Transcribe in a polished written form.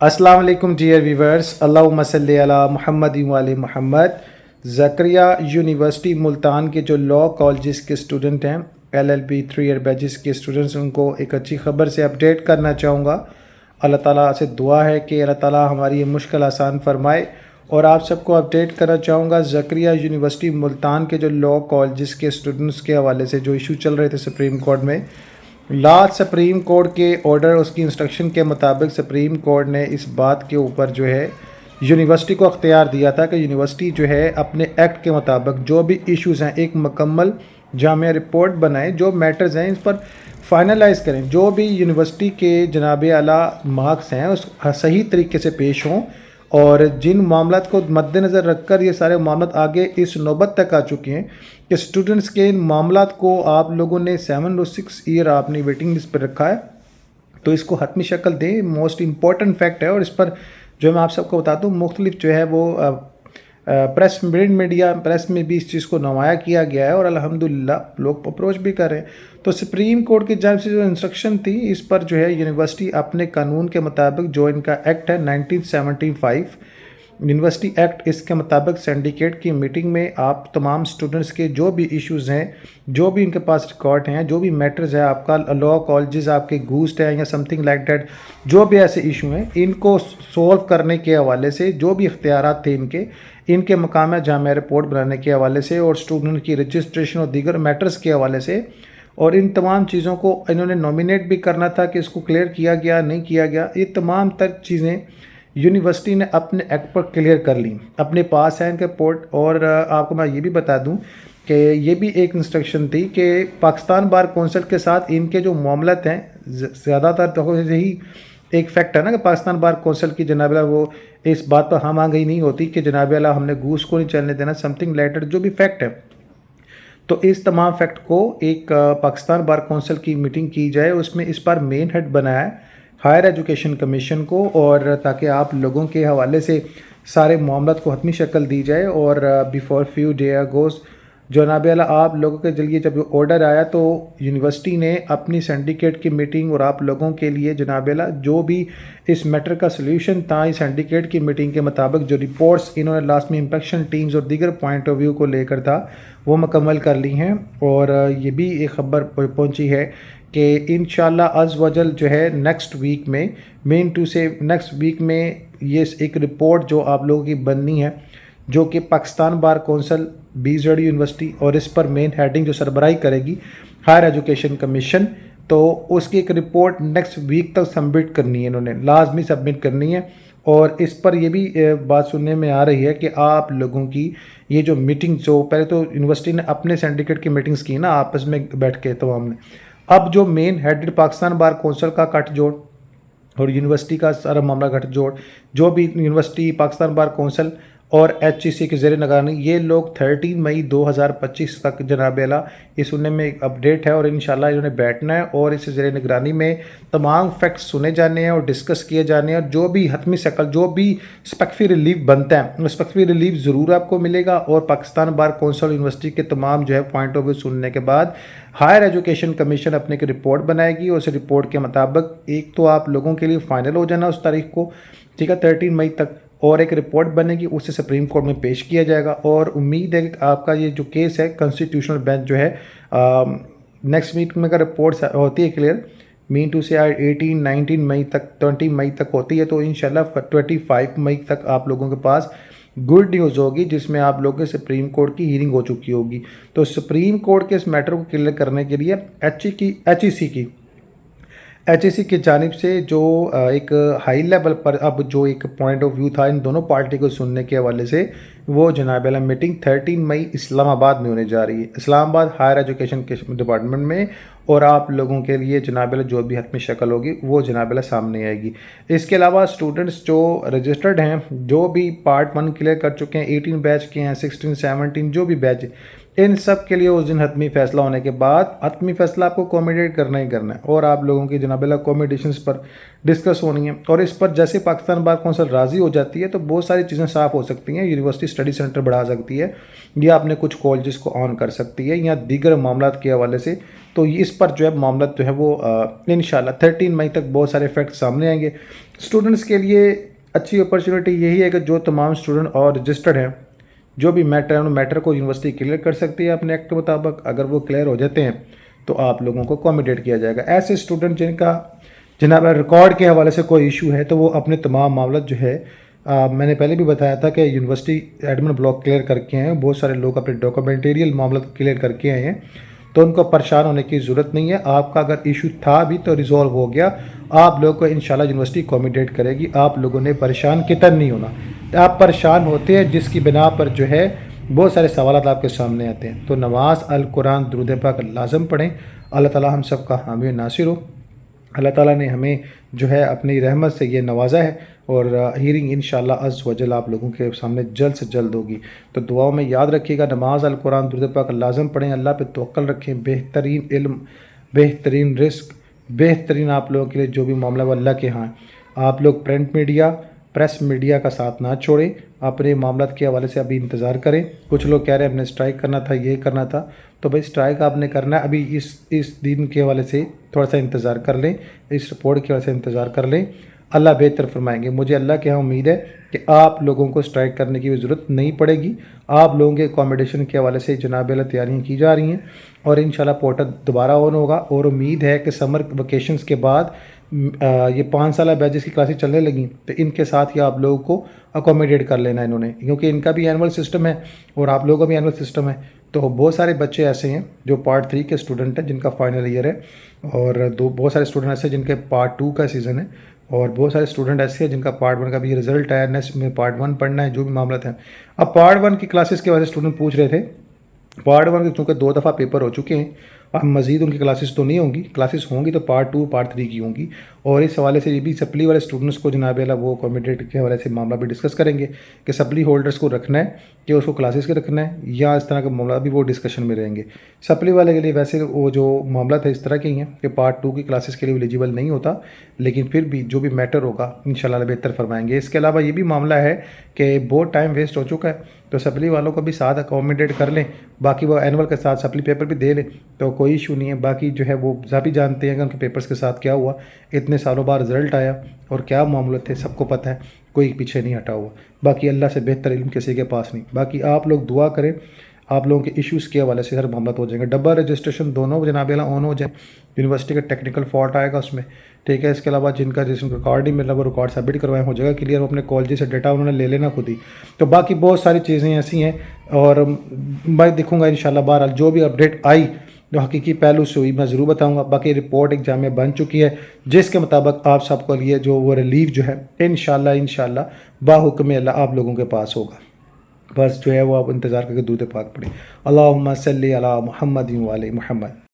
अस्सलाम वालेकुम dear viewers, अल्लाहुम्मा सल्ली अला मुहम्मद व आले मुहम्मद। ज़करिया यूनिवर्सिटी मुल्तान के जो लॉ कॉलेजेस के स्टूडेंट हैं, LLB 3 ईयर बैचेस के स्टूडेंट्स, उनको एक अच्छी ख़बर से अपडेट करना चाहूँगा। अल्लाह ताला से दुआ है कि अल्लाह ताला हमारी ये मुश्किल आसान फरमाए। और आप सबको अपडेट करना चाहूँगा, ज़करिया यूनिवर्सिटी मुल्तान के जो लॉ कॉलेजेस के स्टूडेंट्स के हवाले से जो इशू चल रहे थे सुप्रीम कोर्ट में, लास्ट सुप्रीम कोर्ट के ऑर्डर, उसकी इंस्ट्रक्शन के मुताबिक सुप्रीम कोर्ट ने इस बात के ऊपर जो है यूनिवर्सिटी को अख्तियार दिया था कि यूनिवर्सिटी जो है अपने एक्ट के मुताबिक जो भी इश्यूज़ हैं एक मुकम्मल जामिया रिपोर्ट बनाएं, जो मैटर्स हैं इस पर फाइनलाइज करें, जो भी यूनिवर्सिटी के जनाब आला मार्क्स हैं उस सही तरीके से पेश हों। और जिन मामलात को मद्देनज़र रखकर ये सारे मामलात आगे इस नौबत तक आ चुके हैं कि स्टूडेंट्स के इन मामलात को आप लोगों ने 7 और 6 ईयर आपने वेटिंग लिस्ट पर रखा है, तो इसको हतमी शक्ल दें। मोस्ट इम्पॉर्टेंट फैक्ट है और इस पर जो मैं आप सबको बताता हूँ, मुख्तलिफ जो है वो प्रेस मीडिया प्रेस में भी इस चीज़ को नुमाया किया गया है और अल्हम्दुलिल्लाह लोग अप्रोच भी कर रहे हैं। तो सुप्रीम कोर्ट की जानिब से जो इंस्ट्रक्शन थी, इस पर जो है यूनिवर्सिटी अपने कानून के मुताबिक, जो इनका एक्ट है 1975 यूनिवर्सिटी एक्ट, इसके मुताबिक सिंडिकेट की मीटिंग में आप तमाम स्टूडेंट्स के जो भी इश्यूज़ हैं, जो भी इनके पास रिकॉर्ड हैं, जो भी मैटर्स है, आपका लॉ कॉलेजेस आपके घूस्ट है या समथिंग लाइक दैट, जो भी ऐसे इशू हैं, इनको सोल्व करने के हवाले से जो भी इख्तियारात थे इनके मकाम जामिया रिपोर्ट बनाने के हवाले से और स्टूडेंट की रजिस्ट्रेशन और दीगर मैटर्स के हवाले से, और इन तमाम चीज़ों को इन्होंने नॉमिनेट भी करना था कि इसको क्लियर किया गया नहीं किया गया, ये तमाम तर चीज़ें यूनिवर्सिटी ने अपने एक्ट पर क्लियर कर ली, अपने पास है इनके रिपोर्ट। और आपको मैं ये भी बता दूं कि ये भी एक इंस्ट्रक्शन थी कि पाकिस्तान बार कौंसिल के साथ इनके जो मामलात हैं, ज़्यादातर तो यही एक फैक्ट है ना कि पाकिस्तान बार कौंसिल की जनाब वो इस बात पर हम आ गई नहीं होती कि जनाब हमने घूस को नहीं चलने देना, समथिंग लाइक जो भी फैक्ट है। तो इस तमाम फैक्ट को एक पाकिस्तान बार कौंसिल की मीटिंग की जाए, उसमें इस पर मेन हेड बनाया है हायर एजुकेशन कमीशन को, और ताकि आप लोगों के हवाले से सारे मामलात को हतमी शक्ल दी जाए। और बिफोर फ्यू डे अगोस जनाब आला आप लोगों के जरिए जब ऑर्डर आया तो यूनिवर्सिटी ने अपनी सिंडिकेट की मीटिंग और आप लोगों के लिए जनाब आला जो भी इस मैटर का सलूशन था, इस सिंडिकेट की मीटिंग के मुताबिक जो रिपोर्ट्स इन्होंने लास्ट में इंस्पेक्शन टीम्स और दीगर पॉइंट ऑफ व्यू को लेकर था वो मुकम्मल कर ली हैं। और ये भी एक खबर पहुंची है कि इंशाल्लाह अज़ वजल जो है नेक्स्ट वीक में, मेन टू से नेक्स्ट वीक में ये एक रिपोर्ट जो आप लोगों की बननी है, जो कि Pakistan bar council BZD university, और इस पर मेन हेडिंग जो सरबराही करेगी हायर एजुकेशन कमीशन, तो उसकी एक रिपोर्ट नेक्स्ट वीक तक सबमिट करनी है, इन्होंने लाजमी सबमिट करनी है। और इस पर ये भी बात सुनने में आ रही है कि आप लोगों की ये जो मीटिंग, जो पहले तो यूनिवर्सिटी ने अपने सिंडिकेट की मीटिंग्स की ना आपस में बैठ के तमाम ने, अब जो main head Pakistan bar council का गठजोड़ और यूनिवर्सिटी का सारा मामला गठजोड़, जो भी यूनिवर्सिटी पाकिस्तान बार कौंसिल और HEC के ज़रिए निगरानी, ये लोग 13 मई 2025 तक जनाब आला ये सुनने में एक अपडेट है और इंशाल्लाह इन्होंने बैठना है और इस ज़रिए निगरानी में तमाम फैक्ट्स सुने जाने हैं और डिस्कस किए जाने हैं। और जो भी हतमी शक्ल, जो भी स्पेक्फी रिलीफ बनता है, वो स्पेक्फी रिलीफ ज़रूर आपको मिलेगा। और पाकिस्तान बार कौंसिल यूनिवर्सिटी के तमाम जो है पॉइंट ऑफ व्यू सुनने के बाद हायर एजुकेशन कमीशन अपने की रिपोर्ट बनाएगी और उस रिपोर्ट के मुताबिक एक तो आप लोगों के लिए फ़ाइनल हो जाना उस तारीख को, ठीक है, 13 मई तक, और एक रिपोर्ट बनेगी, उसे सुप्रीम कोर्ट में पेश किया जाएगा। और उम्मीद है कि आपका ये जो केस है कॉन्स्टिट्यूशनल बेंच जो है नेक्स्ट वीक में अगर रिपोर्ट होती है क्लियर, मीन टू से 18, 19 मई तक, 20 मई तक होती है, तो इंशाल्लाह 25 मई तक आप लोगों के पास गुड न्यूज़ होगी, जिसमें आप लोगों के सुप्रीम कोर्ट की हीयरिंग हो चुकी होगी। तो सुप्रीम कोर्ट के इस मैटर को क्लियर करने के लिए HEC की जानिब से जो एक हाई लेवल पर अब जो एक पॉइंट ऑफ व्यू था इन दोनों पार्टी को सुनने के हवाले से, वो जनाब आला मीटिंग 13 मई इस्लामाबाद में होने जा रही है, इस्लामाबाद हायर एजुकेशन के डिपार्टमेंट में। और आप लोगों के लिए जनाब आला जो भी हतमी शक्ल होगी वो जनाब आला सामने आएगी। इसके अलावा स्टूडेंट्स जो रजिस्टर्ड हैं, जो भी पार्ट 1 क्लियर कर चुके हैं, 18 बैच के हैं, 16, 17 जो भी बैच ان سب کے لیے اس دن حتمی فیصلہ ہونے کے بعد حتمی فیصلہ آپ کو اکوموڈیٹ کرنا ہی کرنا ہے، اور آپ لوگوں کی جناب اللہ اکوموڈیشنس پر ڈسکس ہونی ہے، اور اس پر جیسے پاکستان بار کونسل راضی ہو جاتی ہے تو بہت ساری چیزیں صاف ہو سکتی ہیں۔ یونیورسٹی اسٹڈی سینٹر بڑھا سکتی ہے، یا اپنے کچھ کالجز کو آن کر سکتی ہے، یا دیگر معاملات کے حوالے سے۔ تو اس پر جو ہے معاملات جو ہے وہ انشاءاللہ 13 مئی تک بہت سارے فیکٹ سامنے آئیں گے۔ اسٹوڈنٹس کے لیے اچھی اپرچونٹی یہی ہے کہ جو تمام اسٹوڈنٹ اور رجسٹرڈ ہیں، جو بھی میٹر ہے ان میٹر کو یونیورسٹی کلیئر کر سکتی ہے اپنے ایکٹ کے مطابق۔ اگر وہ کلیئر ہو جاتے ہیں تو آپ لوگوں کو اکوموڈیٹ کیا جائے گا۔ ایسے اسٹوڈنٹ جن کا جناب ریکارڈ کے حوالے سے کوئی ایشو ہے تو وہ اپنے تمام معاملات جو ہے میں نے پہلے بھی بتایا تھا کہ یونیورسٹی ایڈمن بلاک کلیئر کر کے ہیں، بہت سارے لوگ اپنے ڈاکومنٹیریل معاملات کلیئر کر کے آئے ہیں، تو ان کو پریشان ہونے کی ضرورت نہیں ہے۔ آپ کا اگر ایشو تھا بھی تو ریزالو ہو گیا، آپ لوگوں کو انشاءاللہ یونیورسٹی اکوموڈیٹ کرے گی۔ آپ لوگوں نے پریشان کتنا نہیں ہونا۔ آپ پریشان ہوتے ہیں جس کی بنا پر جو ہے بہت سارے سوالات آپ کے سامنے آتے ہیں۔ تو نماز، القرآن، درود پاک لازم پڑھیں۔ اللہ تعالی ہم سب کا حامی و ناصر ہو۔ اللہ تعالیٰ نے ہمیں جو ہے اپنی رحمت سے یہ نوازا ہے، اور ہیرنگ انشاءاللہ عز و جل آپ لوگوں کے سامنے جلد سے جلد ہوگی۔ تو دعاؤں میں یاد رکھیے گا، نماز، القرآن، درود پاک لازم پڑھیں، اللہ پہ توکل رکھیں، بہترین علم، بہترین رزق، بہترین آپ لوگوں کے لیے جو بھی معاملہ وہ اللہ کے ہاں ہے۔ آپ لوگ پرنٹ میڈیا، پریس میڈیا کا ساتھ نہ چھوڑیں، اپنے معاملات کے حوالے سے ابھی انتظار کریں۔ کچھ لوگ کہہ رہے ہیں ہم نے اسٹرائک کرنا تھا، یہ کرنا تھا، تو بھائی اسٹرائک آپ نے کرنا ہے، ابھی اس دن کے حوالے سے تھوڑا سا انتظار کر لیں، اس رپورٹ کے حوالے سے انتظار کر لیں، اللہ بہتر فرمائیں گے۔ مجھے اللہ کے ہاں امید ہے کہ آپ لوگوں کو اسٹرائک کرنے کی بھی ضرورت نہیں پڑے گی۔ آپ لوگوں کے اکوموڈیشن کے حوالے سے جناب اللہ تیاریاں کی جا رہی ہیں، اور انشاءاللہ پورٹل دوبارہ آن ہوگا، اور امید ہے کہ سمر ویکیشنز کے بعد یہ 5 سالہ بیچز کی کلاسز چلنے لگیں تو ان کے ساتھ ہی آپ لوگوں کو اکوموڈیٹ کر لینا انہوں نے، کیونکہ ان کا بھی اینول سسٹم ہے اور آپ لوگوں کا بھی اینول سسٹم ہے۔ تو بہت سارے بچے ایسے ہیں جو پارٹ 3 کے اسٹوڈنٹ ہیں جن کا فائنل ایئر ہے، اور بہت سارے اسٹوڈنٹ ایسے ہیں جن کے پارٹ 2 کا سیزن ہے، اور بہت سارے اسٹوڈنٹ ایسے ہیں جن کا پارٹ 1 کا بھی رزلٹ آیا، نیکسٹ میں پارٹ 1 پڑھنا ہے، جو بھی معاملات ہیں۔ اب پارٹ 1 کی کلاسز کے وجہ سے اسٹوڈنٹ پوچھ رہے تھے، پارٹ 1 کے چونکہ 2 دفعہ پیپر ہو چکے ہیں، اب مزید ان کی کلاسز تو نہیں ہوں گی، کلاسز ہوں گی تو پارٹ 2 پارٹ 3 کی ہوں گی، اور اس حوالے سے یہ بھی سپلی والے اسٹوڈنٹس کو جناب اللہ وہ اکوموڈیٹ کے حوالے سے معاملہ بھی ڈسکس کریں گے کہ سپلی ہولڈرس کو رکھنا ہے کہ اس کو کلاسز کے رکھنا ہے، یا اس طرح کے معاملات بھی وہ ڈسکشن میں رہیں گے۔ سپلی والے کے لیے ویسے وہ جو معاملات ہے اس طرح کے ہی ہیں کہ پارٹ 2 کی کلاسز کے لیے ایلیجیبل نہیں ہوتا، لیکن پھر بھی جو بھی میٹر ہوگا انشاءاللہ بہتر فرمائیں گے۔ اس کے علاوہ یہ بھی معاملہ ہے کہ بہت ٹائم ویسٹ ہو چکا ہے، تو سپلی والوں کو بھی ساتھ اکوموڈیٹ کر لیں، باقی وہ اینول کے ساتھ سپلی پیپر بھی دے لیں تو کوئی ایشو نہیں ہے۔ باقی جو ہے وہ بھی جانتے ہیں کہ ان کے پیپرز کے ساتھ کیا ہوا، اتنے سالوں بعد رزلٹ آیا اور کیا معاملات تھے، سب کو پتہ ہے، کوئی پیچھے نہیں ہٹا ہوا۔ باقی اللہ سے بہتر علم کسی کے پاس نہیں۔ باقی آپ لوگ دعا کریں، آپ لوگوں کے ایشوز کے حوالے سے ہر معاملات ہو جائیں گے۔ ڈبل رجسٹریشن دونوں جناب اللہ آن ہو جائیں، یونیورسٹی کا ٹیکنیکل فالٹ آئے گا اس میں، ٹھیک ہے۔ اس کے علاوہ جن کا رجسٹریشن ریکارڈ نہیں مل رہا وہ ریکارڈ سبمٹ کروائیں، ہو جائے گا کلیئر، وہ اپنے کالج سے ڈیٹا انہوں نے لے لینا خود ہی۔ تو باقی بہت ساری چیزیں ایسی ہیں، اور میں دیکھوں گا انشاءاللہ بہرحال جو بھی اپڈیٹ آئی جو حقیقی پہلو سے ہوئی میں ضرور بتاؤں گا۔ باقی رپورٹ ایک جامع بن چکی ہے جس کے مطابق آپ سب کو لیے جو وہ ریلیف جو ہے انشاءاللہ باحکم اللہ آپ لوگوں کے پاس ہوگا۔ بس جو ہے وہ آپ انتظار کر کے درود پاک پڑھیں۔ اللہم صلی علی محمد و علی محمد۔